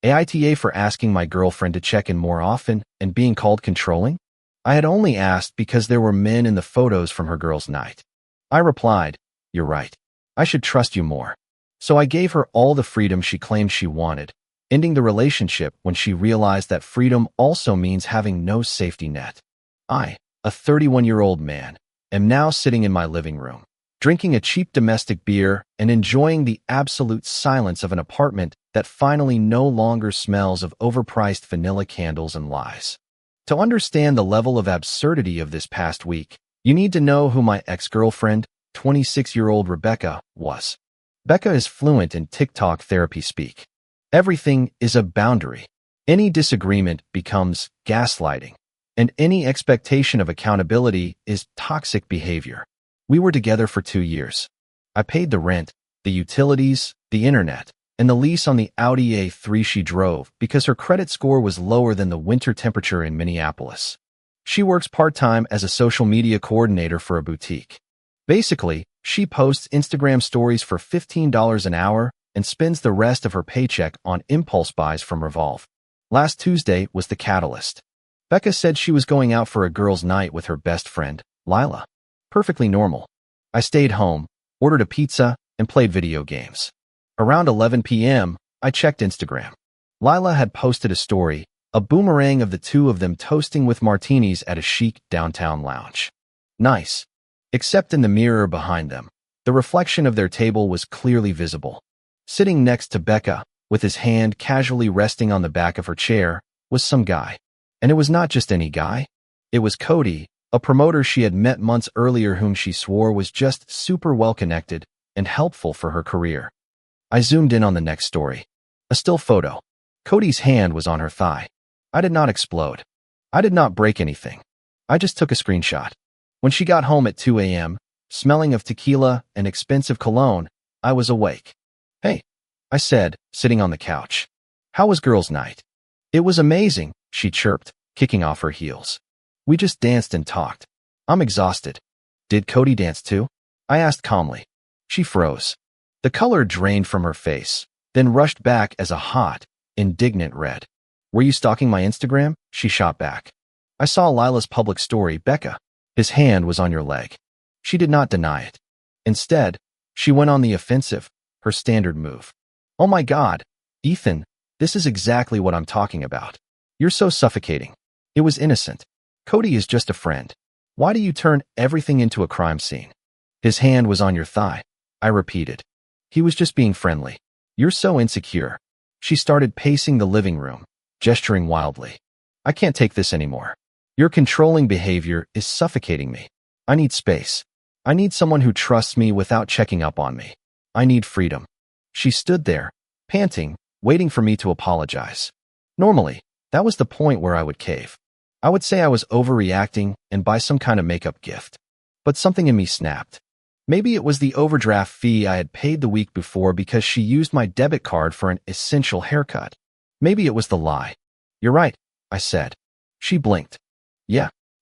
AITA for asking my girlfriend to check in more often and being called controlling? I had only asked because there were men in the photos from her girls' night. I replied, "You're right. I should trust you more." So I gave her all the freedom she claimed she wanted, ending the relationship when she realized that freedom also means having no safety net. I, a 31-year-old man, am now sitting in my living room, drinking a cheap domestic beer and enjoying the absolute silence of an apartment that finally no longer smells of overpriced vanilla candles and lies. To understand the level of absurdity of this past week, you need to know who my ex-girlfriend, 26-year-old Rebecca, was. Becca is fluent in TikTok therapy speak. Everything is a boundary. Any disagreement becomes gaslighting, and any expectation of accountability is toxic behavior. We were together for 2 years. I paid the rent, the utilities, the internet, and the lease on the Audi A3 she drove because her credit score was lower than the winter temperature in Minneapolis. She works part-time as a social media coordinator for a boutique. Basically, she posts Instagram stories for $15 an hour and spends the rest of her paycheck on impulse buys from Revolve. Last Tuesday was the catalyst. Becca said she was going out for a girls' night with her best friend, Lila. Perfectly normal. I stayed home, ordered a pizza, and played video games. Around 11 p.m., I checked Instagram. Lila had posted a story, a boomerang of the two of them toasting with martinis at a chic downtown lounge. Nice. Except in the mirror behind them, the reflection of their table was clearly visible. Sitting next to Becca, with his hand casually resting on the back of her chair, was some guy. And it was not just any guy. It was Cody, a promoter she had met months earlier whom she swore was just super well-connected and helpful for her career. I zoomed in on the next story. A still photo. Cody's hand was on her thigh. I did not explode. I did not break anything. I just took a screenshot. When she got home at 2 a.m., smelling of tequila and expensive cologne, I was awake. "Hey," I said, sitting on the couch. "How was girls' night?" "It was amazing," she chirped, kicking off her heels. "We just danced and talked. I'm exhausted." "Did Cody dance too?" I asked calmly. She froze. The color drained from her face, then rushed back as a hot, indignant red. "Were you stalking my Instagram?" she shot back. "I saw Lila's public story, Becca. His hand was on your leg." She did not deny it. Instead, she went on the offensive, her standard move. "Oh my God, Ethan, this is exactly what I'm talking about. You're so suffocating. It was innocent. Cody is just a friend. Why do you turn everything into a crime scene?" "His hand was on your thigh," I repeated. "He was just being friendly. You're so insecure." She started pacing the living room, gesturing wildly. "I can't take this anymore. Your controlling behavior is suffocating me. I need space. I need someone who trusts me without checking up on me. I need freedom." She stood there, panting, waiting for me to apologize. Normally, that was the point where I would cave. I would say I was overreacting and buy some kind of makeup gift. But something in me snapped. Maybe it was the overdraft fee I had paid the week before because she used my debit card for an essential haircut. Maybe it was the lie. "You're right," I said. She blinked.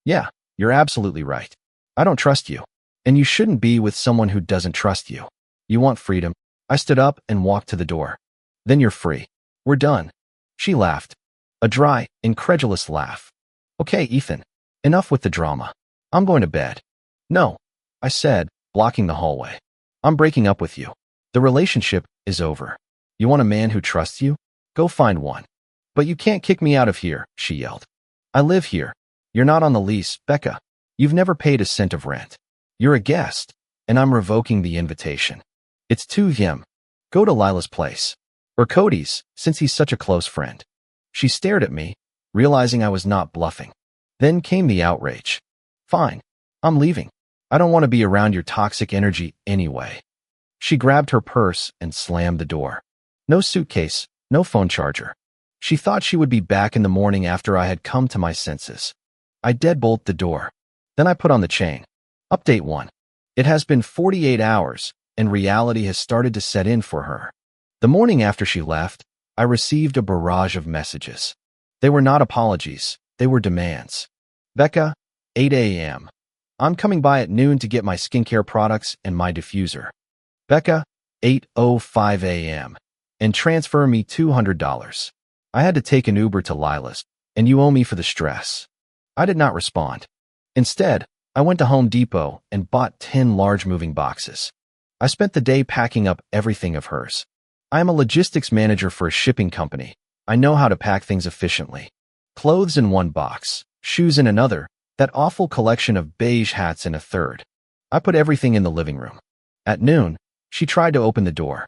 Yeah, you're absolutely right. I don't trust you. And you shouldn't be with someone who doesn't trust you. You want freedom." I stood up and walked to the door. "Then you're free. We're done." She laughed. A dry, incredulous laugh. "Okay, Ethan. Enough with the drama. I'm going to bed." "No," I said, blocking the hallway. "I'm breaking up with you. The relationship is over. You want a man who trusts you? Go find one." "But you can't kick me out of here," she yelled. "I live here. You're not on the lease, Becca. You've never paid a cent of rent. You're a guest, and I'm revoking the invitation. It's 2 p.m. Go to Lila's place. Or Cody's, since he's such a close friend." She stared at me, realizing I was not bluffing. Then came the outrage. "Fine. I'm leaving. I don't want to be around your toxic energy anyway." She grabbed her purse and slammed the door. No suitcase, no phone charger. She thought she would be back in the morning after I had come to my senses. I deadbolt the door. Then I put on the chain. Update 1. It has been 48 hours, and reality has started to set in for her. The morning after she left, I received a barrage of messages. They were not apologies, they were demands. "Becca, 8 a.m. I'm coming by at noon to get my skincare products and my diffuser." "Becca, 8:05 a.m. and transfer me $200. I had to take an Uber to Lila's, and you owe me for the stress. I did not respond. Instead, I went to Home Depot and bought 10 large moving boxes. I spent the day packing up everything of hers. I am a logistics manager for a shipping company. I know how to pack things efficiently. Clothes in one box, shoes in another, that awful collection of beige hats in a third. I put everything in the living room. At noon, she tried to open the door.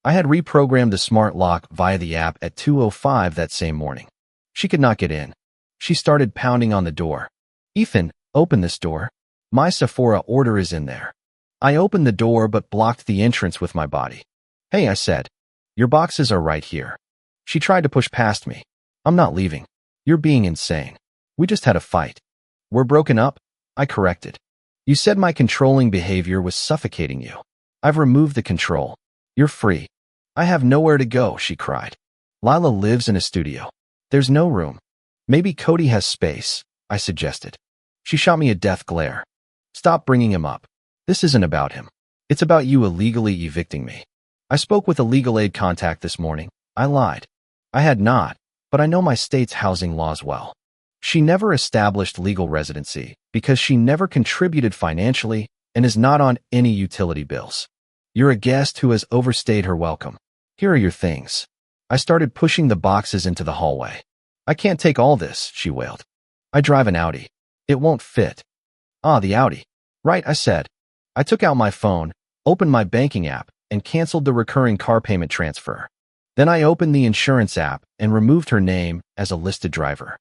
I had reprogrammed the smart lock via the app at 2:05 that same morning. She could not get in. She started pounding on the door. Ethan, open this door. My Sephora order is in there. I opened the door but blocked the entrance with my body. Hey, I said. Your boxes are right here. She tried to push past me. I'm not leaving. You're being insane. We just had a fight. We're broken up? I corrected. You said my controlling behavior was suffocating you. I've removed the control. You're free. I have nowhere to go, she cried. Lila lives in a studio. There's no room. Maybe Cody has space, I suggested. She shot me a death glare. Stop bringing him up. This isn't about him. It's about you illegally evicting me. I spoke with a legal aid contact this morning. I lied. I had not, but I know my state's housing laws well. She never established legal residency because she never contributed financially and is not on any utility bills. You're a guest who has overstayed her welcome. Here are your things. I started pushing the boxes into the hallway. I can't take all this, she wailed. I drive an Audi. It won't fit. Ah, the Audi. Right, I said. I took out my phone, opened my banking app, and canceled the recurring car payment transfer. Then I opened the insurance app and removed her name as a listed driver.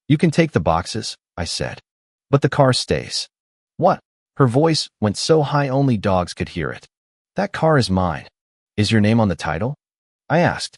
You can take the boxes, I said. But the car stays. What? Her voice went so high only dogs could hear it. That car is mine. Is your name on the title? I asked.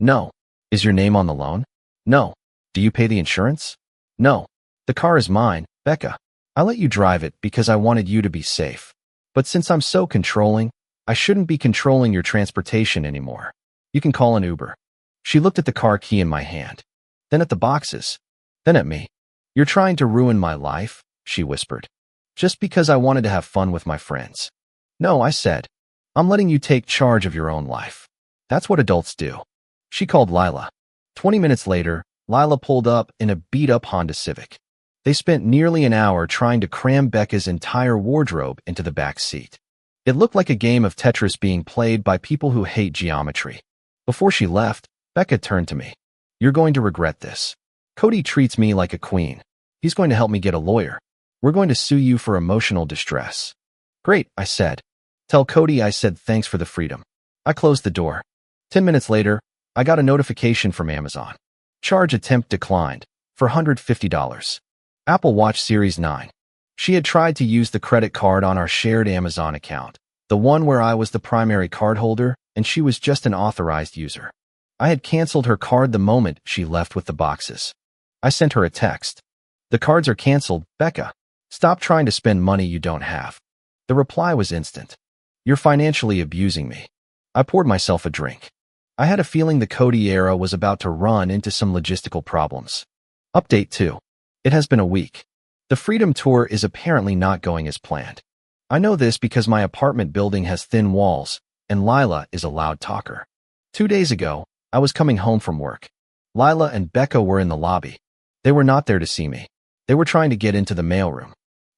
No. Is your name on the loan? No. Do you pay the insurance? No. The car is mine, Becca. I let you drive it because I wanted you to be safe. But since I'm so controlling, I shouldn't be controlling your transportation anymore. You can call an Uber. She looked at the car key in my hand, then at the boxes, then at me. You're trying to ruin my life, she whispered. Just because I wanted to have fun with my friends. No, I said. I'm letting you take charge of your own life. That's what adults do. She called Lila. 20 minutes later, Lila pulled up in a beat-up Honda Civic. They spent nearly an hour trying to cram Becca's entire wardrobe into the back seat. It looked like a game of Tetris being played by people who hate geometry. Before she left, Becca turned to me. You're going to regret this. Cody treats me like a queen. He's going to help me get a lawyer. We're going to sue you for emotional distress. Great, I said. Tell Cody I said thanks for the freedom. I closed the door. 10 minutes later, I got a notification from Amazon. Charge attempt declined for $150. Apple Watch Series 9. She had tried to use the credit card on our shared Amazon account, the one where I was the primary cardholder and she was just an authorized user. I had canceled her card the moment she left with the boxes. I sent her a text. The cards are canceled, Becca. Stop trying to spend money you don't have. The reply was instant. You're financially abusing me. I poured myself a drink. I had a feeling the Cody era was about to run into some logistical problems. Update 2. It has been a week. The Freedom Tour is apparently not going as planned. I know this because my apartment building has thin walls, and Lila is a loud talker. 2 days ago, I was coming home from work. Lila and Becca were in the lobby. They were not there to see me. They were trying to get into the mailroom.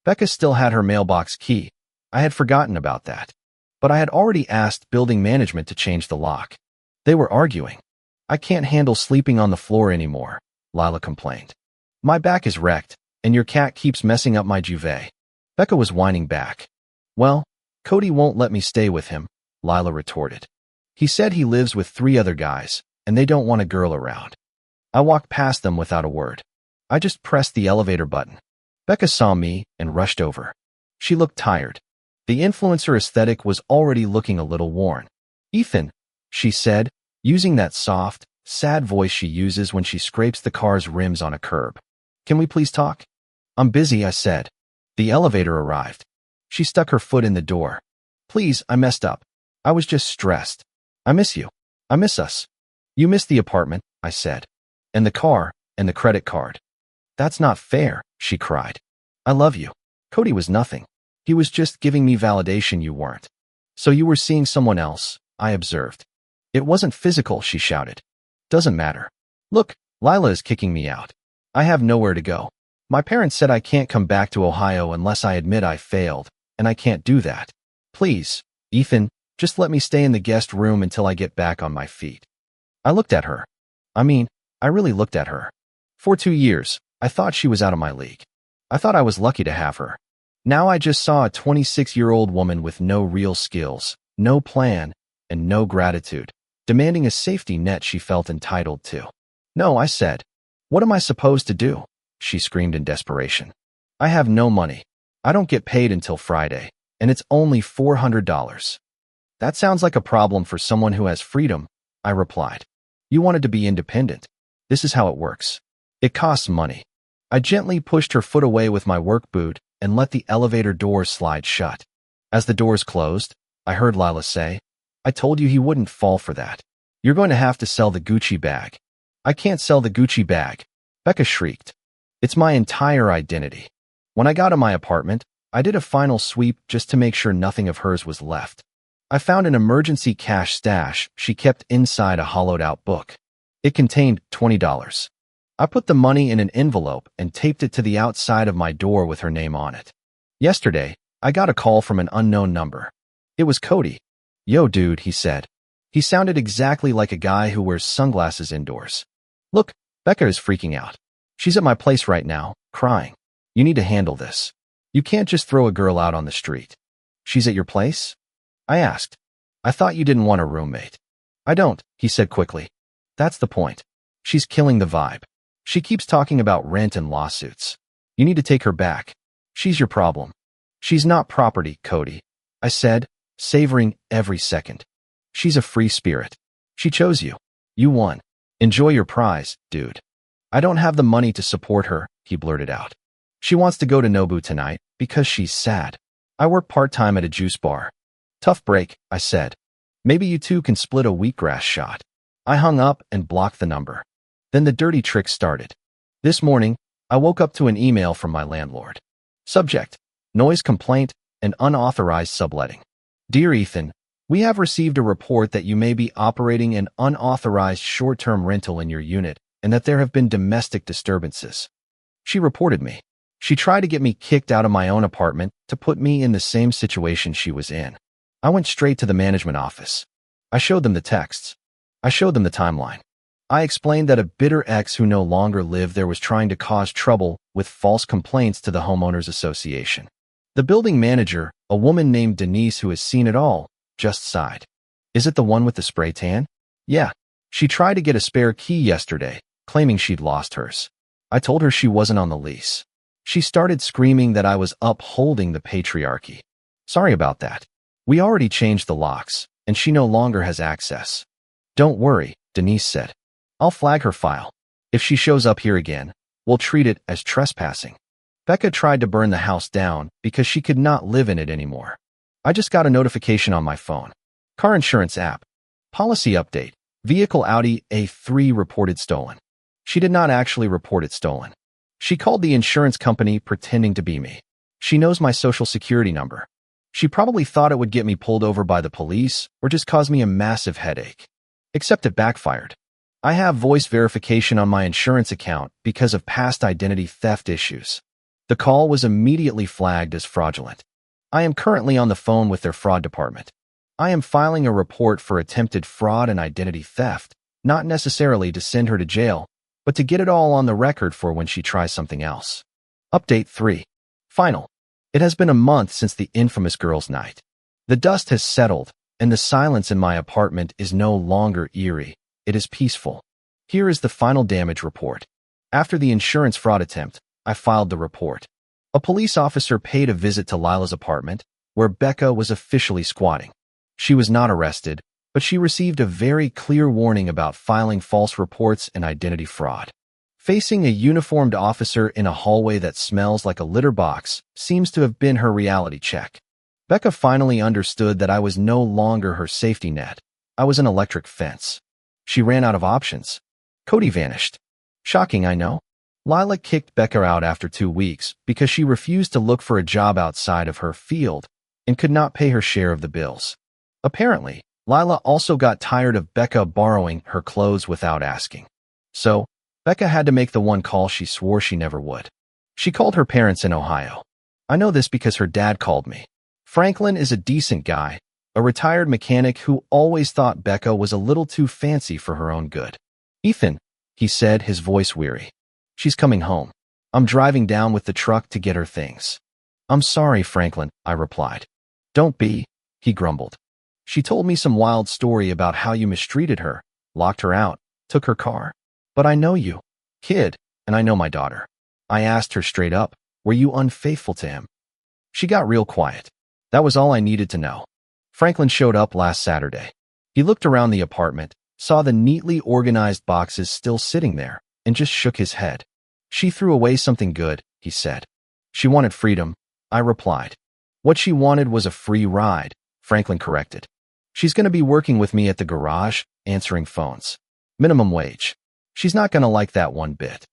Becca still had her mailbox key. I had forgotten about that. But I had already asked building management to change the lock. They were arguing. I can't handle sleeping on the floor anymore, Lila complained. My back is wrecked, and your cat keeps messing up my duvet. Becca was whining back. Well, Cody won't let me stay with him, Lila retorted. He said he lives with 3 other guys, and they don't want a girl around. I walked past them without a word. I just pressed the elevator button. Becca saw me and rushed over. She looked tired. The influencer aesthetic was already looking a little worn. Ethan, she said, using that soft, sad voice she uses when she scrapes the car's rims on a curb. Can we please talk? I'm busy, I said. The elevator arrived. She stuck her foot in the door. Please, I messed up. I was just stressed. I miss you. I miss us. You miss the apartment, I said. And the car, and the credit card. That's not fair, she cried. I love you. Cody was nothing. He was just giving me validation you weren't. So you were seeing someone else, I observed. It wasn't physical, she shouted. Doesn't matter. Look, Lila is kicking me out. I have nowhere to go. My parents said I can't come back to Ohio unless I admit I failed, and I can't do that. Please, Ethan, just let me stay in the guest room until I get back on my feet. I looked at her. I really looked at her. For 2 years, I thought she was out of my league. I thought I was lucky to have her. Now I just saw a 26-year-old woman with no real skills, no plan, and no gratitude, demanding a safety net she felt entitled to. No, I said. What am I supposed to do? She screamed in desperation. I have no money. I don't get paid until Friday, and it's only $400. That sounds like a problem for someone who has freedom, I replied. You wanted to be independent. This is how it works. It costs money. I gently pushed her foot away with my work boot and let the elevator doors slide shut. As the doors closed, I heard Lila say, I told you he wouldn't fall for that. You're going to have to sell the Gucci bag. I can't sell the Gucci bag, Becca shrieked. It's my entire identity. When I got to my apartment, I did a final sweep just to make sure nothing of hers was left. I found an emergency cash stash she kept inside a hollowed-out book. It contained $20. I put the money in an envelope and taped it to the outside of my door with her name on it. Yesterday, I got a call from an unknown number. It was Cody. Yo, dude, he said. He sounded exactly like a guy who wears sunglasses indoors. Look, Becca is freaking out. She's at my place right now, crying. You need to handle this. You can't just throw a girl out on the street. She's at your place? I asked. I thought you didn't want a roommate. I don't, he said quickly. That's the point. She's killing the vibe. She keeps talking about rent and lawsuits. You need to take her back. She's your problem. She's not property, Cody, I said, savoring every second. She's a free spirit. She chose you. You won. Enjoy your prize, dude. I don't have the money to support her, he blurted out. She wants to go to Nobu tonight because she's sad. I work part-time at a juice bar. Tough break, I said. Maybe you two can split a wheatgrass shot. I hung up and blocked the number. Then the dirty trick started. This morning, I woke up to an email from my landlord. Subject: noise complaint and unauthorized subletting. Dear Ethan, we have received a report that you may be operating an unauthorized short-term rental in your unit and that there have been domestic disturbances. She reported me. She tried to get me kicked out of my own apartment to put me in the same situation she was in. I went straight to the management office. I showed them the texts. I showed them the timeline. I explained that a bitter ex who no longer lived there was trying to cause trouble with false complaints to the homeowners association. The building manager, a woman named Denise who has seen it all, just sighed. Is it the one with the spray tan? Yeah. She tried to get a spare key yesterday, claiming she'd lost hers. I told her she wasn't on the lease. She started screaming that I was upholding the patriarchy. Sorry about that. We already changed the locks, and she no longer has access. Don't worry, Denise said. I'll flag her file. If she shows up here again, we'll treat it as trespassing. Becca tried to burn the house down because she could not live in it anymore. I just got a notification on my phone. Car insurance app. Policy update. Vehicle Audi A3 reported stolen. She did not actually report it stolen. She called the insurance company pretending to be me. She knows my social security number. She probably thought it would get me pulled over by the police or just cause me a massive headache. Except it backfired. I have voice verification on my insurance account because of past identity theft issues. The call was immediately flagged as fraudulent. I am currently on the phone with their fraud department. I am filing a report for attempted fraud and identity theft, not necessarily to send her to jail, but to get it all on the record for when she tries something else. Update 3. Final. It has been a month since the infamous girls' night. The dust has settled, and the silence in my apartment is no longer eerie. It is peaceful. Here is the final damage report. After the insurance fraud attempt, I filed the report. A police officer paid a visit to Lila's apartment, where Becca was officially squatting. She was not arrested, but she received a very clear warning about filing false reports and identity fraud. Facing a uniformed officer in a hallway that smells like a litter box seems to have been her reality check. Becca finally understood that I was no longer her safety net. I was an electric fence. She ran out of options. Cody vanished. Shocking, I know. Lila kicked Becca out after 2 weeks because she refused to look for a job outside of her field and could not pay her share of the bills. Apparently, Lila also got tired of Becca borrowing her clothes without asking. So, Becca had to make the one call she swore she never would. She called her parents in Ohio. I know this because her dad called me. Franklin is a decent guy, a retired mechanic who always thought Becca was a little too fancy for her own good. Ethan, he said, his voice weary. She's coming home. I'm driving down with the truck to get her things. I'm sorry, Franklin, I replied. Don't be, he grumbled. She told me some wild story about how you mistreated her, locked her out, took her car. But I know you, kid, and I know my daughter. I asked her straight up, were you unfaithful to him? She got real quiet. That was all I needed to know. Franklin showed up last Saturday. He looked around the apartment, saw the neatly organized boxes still sitting there, and just shook his head. She threw away something good, he said. She wanted freedom, I replied. What she wanted was a free ride, Franklin corrected. She's going to be working with me at the garage, answering phones. Minimum wage. She's not going to like that one bit.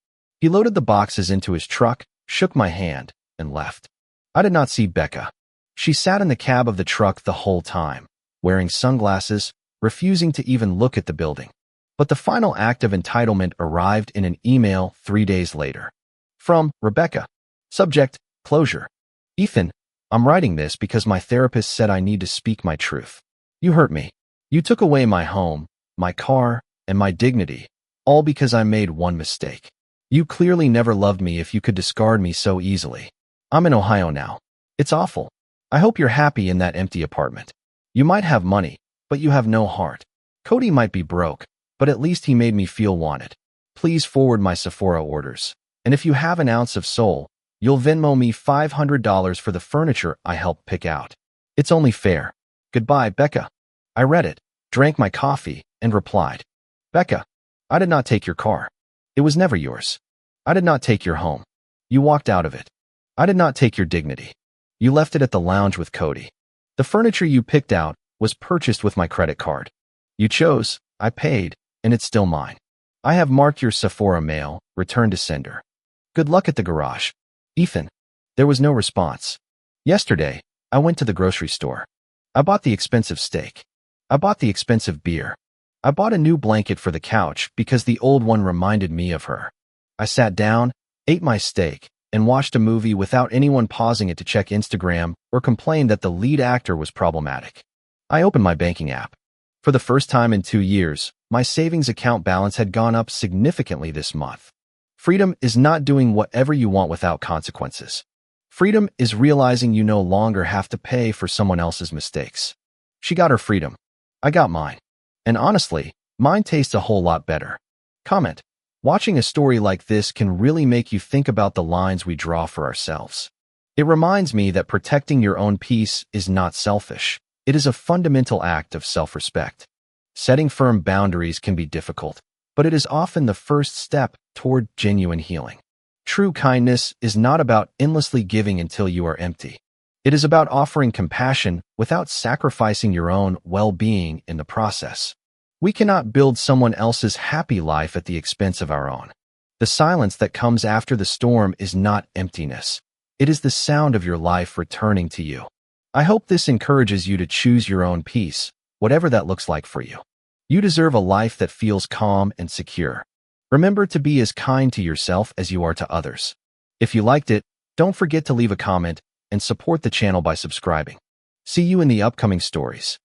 He loaded the boxes into his truck, shook my hand, and left. I did not see Becca. She sat in the cab of the truck the whole time, wearing sunglasses, refusing to even look at the building. But the final act of entitlement arrived in an email 3 days later. From Rebecca. Subject, closure. Ethan, I'm writing this because my therapist said I need to speak my truth. You hurt me. You took away my home, my car, and my dignity, all because I made one mistake. You clearly never loved me if you could discard me so easily. I'm in Ohio now. It's awful. I hope you're happy in that empty apartment. You might have money, but you have no heart. Cody might be broke, but at least he made me feel wanted. Please forward my Sephora orders. And if you have an ounce of soul, you'll Venmo me $500 for the furniture I helped pick out. It's only fair. Goodbye, Becca. I read it, drank my coffee, and replied. Becca, I did not take your car. It was never yours. I did not take your home. You walked out of it. I did not take your dignity. You left it at the lounge with Cody. The furniture you picked out was purchased with my credit card. You chose, I paid, and it's still mine. I have marked your Sephora mail, return to sender. Good luck at the garage. Ethan. There was no response. Yesterday, I went to the grocery store. I bought the expensive steak. I bought the expensive beer. I bought a new blanket for the couch because the old one reminded me of her. I sat down, ate my steak, and watched a movie without anyone pausing it to check Instagram or complain that the lead actor was problematic. I opened my banking app. For the first time in 2 years, my savings account balance had gone up significantly this month. Freedom is not doing whatever you want without consequences. Freedom is realizing you no longer have to pay for someone else's mistakes. She got her freedom. I got mine. And honestly, mine tastes a whole lot better. Comment. Watching a story like this can really make you think about the lines we draw for ourselves. It reminds me that protecting your own peace is not selfish. It is a fundamental act of self-respect. Setting firm boundaries can be difficult, but it is often the first step toward genuine healing. True kindness is not about endlessly giving until you are empty. It is about offering compassion without sacrificing your own well-being in the process. We cannot build someone else's happy life at the expense of our own. The silence that comes after the storm is not emptiness. It is the sound of your life returning to you. I hope this encourages you to choose your own peace, whatever that looks like for you. You deserve a life that feels calm and secure. Remember to be as kind to yourself as you are to others. If you liked it, don't forget to leave a comment and support the channel by subscribing. See you in the upcoming stories.